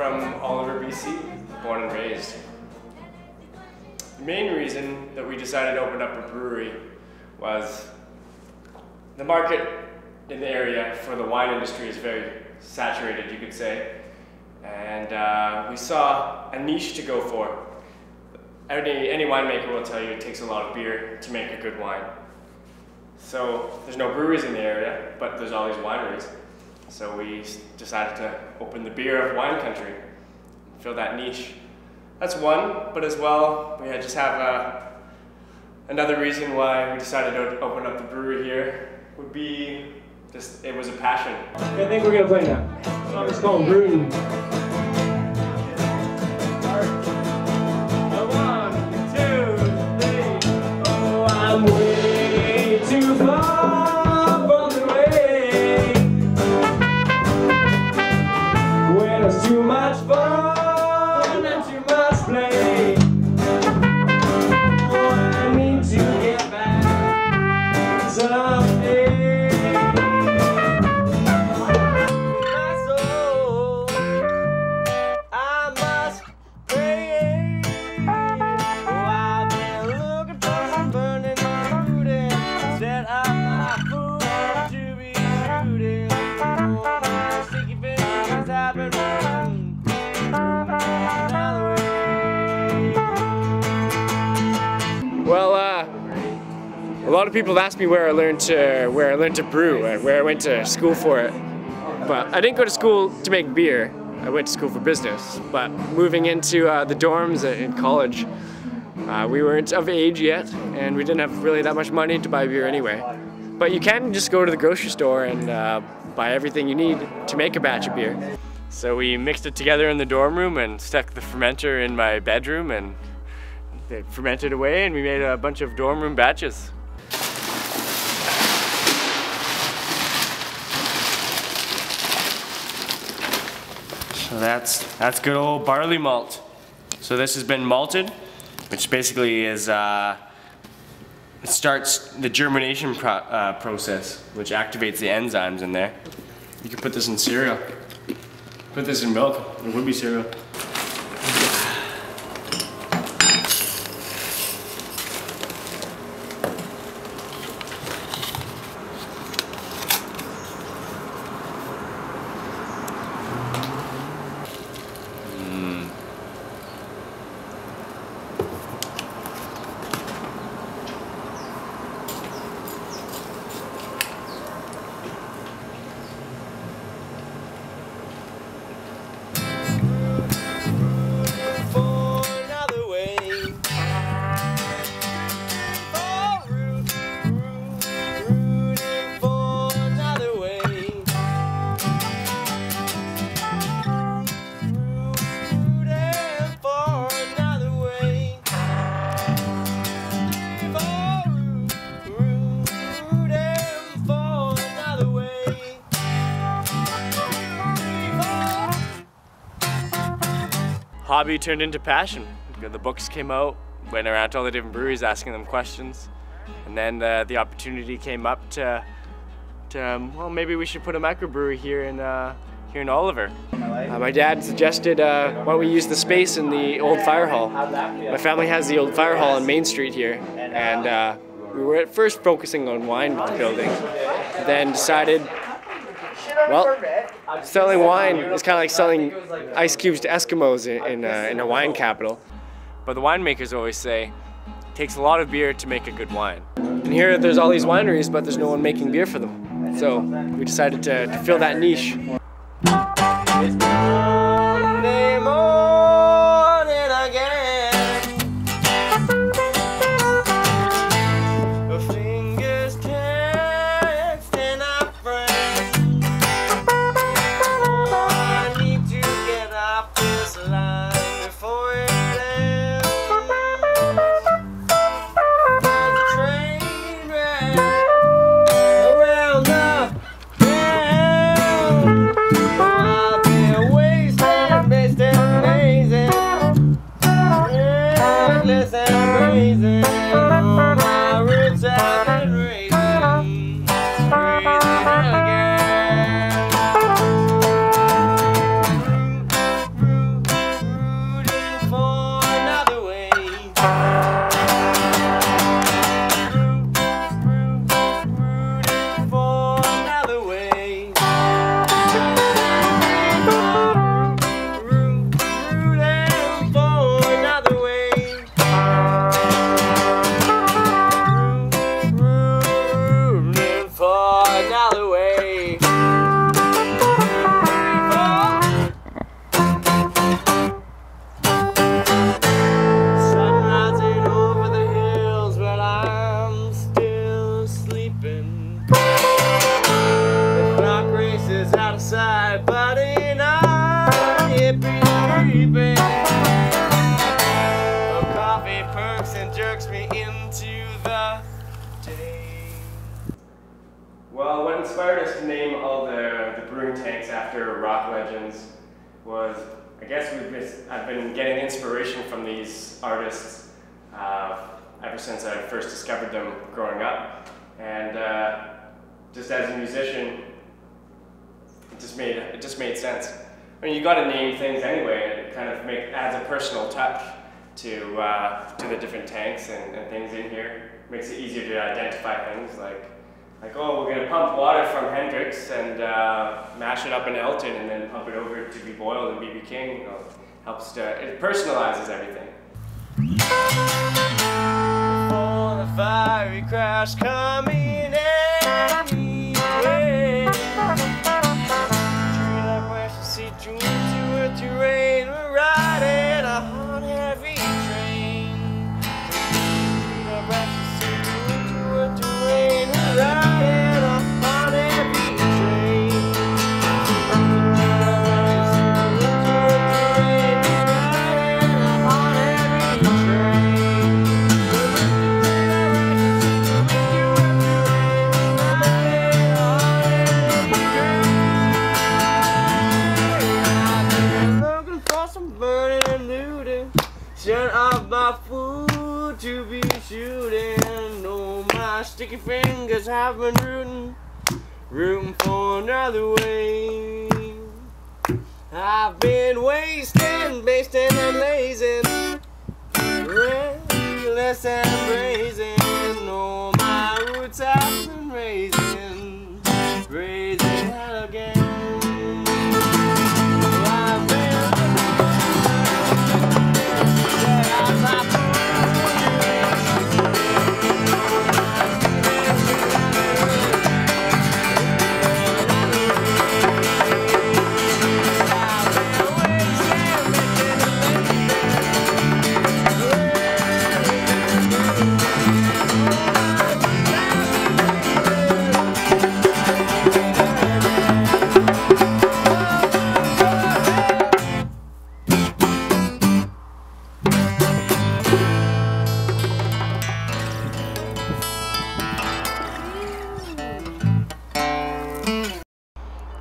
from Oliver, BC, born and raised. The main reason that we decided to open up a brewery was the market in the area for the wine industry is very saturated, you could say. And we saw a niche to go for. Any winemaker will tell you it takes a lot of beer to make a good wine. So there's no breweries in the area, but there's all these wineries. So we decided to open the beer of wine country, fill that niche. That's one, but as well, we just have another reason why we decided to open up the brewery here would be just, it was a passion. I think we're gonna play now. It's called Brewing. I'm way too far from the rain. When it's too much fun and too much play. Oh, I need to get back someday. My soul, I must pray. Oh, I've been looking for some burning. Set up my food to be shooting. Oh, my sticky fingers have been running another way. Well, a lot of people ask me where I learned to brew and where I went to school for it. But I didn't go to school to make beer. I went to school for business. But moving into the dorms in college, we weren't of age yet, and we didn't have really that much money to buy beer anyway. But you can just go to the grocery store and buy everything you need to make a batch of beer. So we mixed it together in the dorm room and stuck the fermenter in my bedroom, and it fermented away, and we made a bunch of dorm room batches. So that's good old barley malt. So this has been malted, which basically is, it starts the germination process, which activates the enzymes in there. You can put this in cereal. Put this in milk, it would be cereal. Hobby turned into passion. The books came out, went around to all the different breweries asking them questions, and then the opportunity came up to well, maybe we should put a microbrewery here in Oliver. My dad suggested why don't we use the space in the old fire hall. My family has the old fire hall on Main Street here, and we were at first focusing on wine with the building, then decided, well, selling wine is kind of like selling ice cubes to Eskimos in a wine capital. But the winemakers always say, it takes a lot of beer to make a good wine. And here there's all these wineries, but there's no one making beer for them. So we decided to fill that niche. It's Monday morning again. Your fingers texting our friends. Oh, I need to get off this line before it ends. There's a train wreck around the bend. Oh, I'll be Well, what inspired us to name all the brewing tanks after rock legends was, I guess I've been getting inspiration from these artists ever since I first discovered them growing up. And just as a musician, it just made sense. I mean, you got to name things anyway, and it kind of adds a personal touch to the different tanks and things in here. Makes it easier to identify things like, oh, we're going to pump water from Hendrix and mash it up in Elton and then pump it over to be boiled in B.B. King. You know, it personalizes everything. For the fiery crash coming anyway. Train like west to see June to rain. We're riding a hot heavy train. Train like west to see June to rain. We're riding a hot heavy train. Shut up my food to be shooting. Oh, my sticky fingers have been rooting for another way. I've been wasting, basting and lazing, restless and brazen. Oh, my roots have been raising hell again.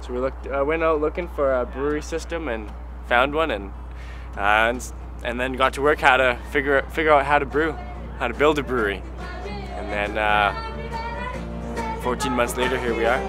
So we went out looking for a brewery system and found one, and then got to work how to figure out how to brew, how to build a brewery, and then 14 months later, here we are.